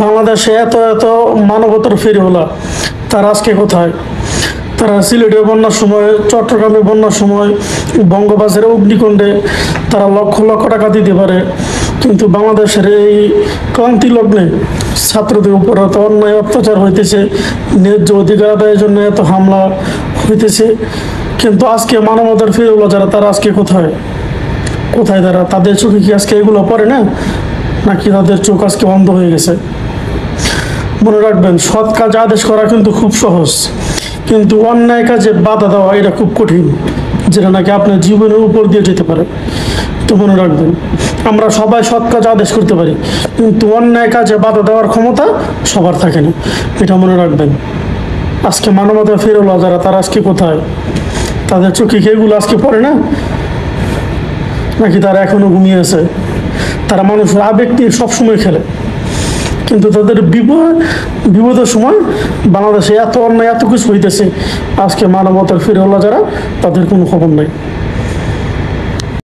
বাংলাদেশে এত এত মানবতার ফেরিওয়ালা, তারা আজকে কোথায়? তারা সিলেটের বন্যার সময়, চট্টগ্রামে বন্যার সময়, বঙ্গবাজারে অগ্নিকুণ্ডে তারা লক্ষ লক্ষ টাকা দিতে পারে, কিন্তু বাংলাদেশের এই ক্লান্তি লগ্নে ছাত্রদের উপর এত অন্যায় অত্যাচার হইতেছে, ন্যায্য অধিকার আদায়ের জন্য এত হামলা হইতেছে, কিন্তু আজকে মানবতার ফেরিওয়ালা যারা, তারা আজকে কোথায়? কোথায় তারা? তাদের চোখে কি আজকে এগুলো পড়ে না, নাকি তাদের চোখ আজকে বন্ধ হয়ে গেছে? মনে রাখবেন, সৎ কাজ আদেশ করা কিন্তু খুব সহজ, কিন্তু অন্যায় কাজে বাধা দেওয়া এটা খুব কঠিন, যেটা নাকি আপনার জীবনের উপর দিয়ে যেতে পারে। তো মনে রাখবেন, আমরা সবাই সৎ কাজ আদেশ করতে পারি, কিন্তু অন্যায় কাজে বাধা দেওয়ার ক্ষমতা সবার থাকে না, এটা মনে রাখবেন। আজকে মানবতা ফেরোলা যারা, তারা আজকে কোথায়? তাদের চোখে কি এগুলো আজকে পড়ে না, নাকি তারা এখনো ঘুমিয়ে আছে? তারা মানুষের আবেগ নিয়ে সবসময় খেলে, কিন্তু তাদের বিপদের সময় বাংলাদেশে এত অন্যায় এত কিছু হইতেছে, আজকে মানবতার ফিরওয়ালা যারা, তাদের কোনো খবর নাই।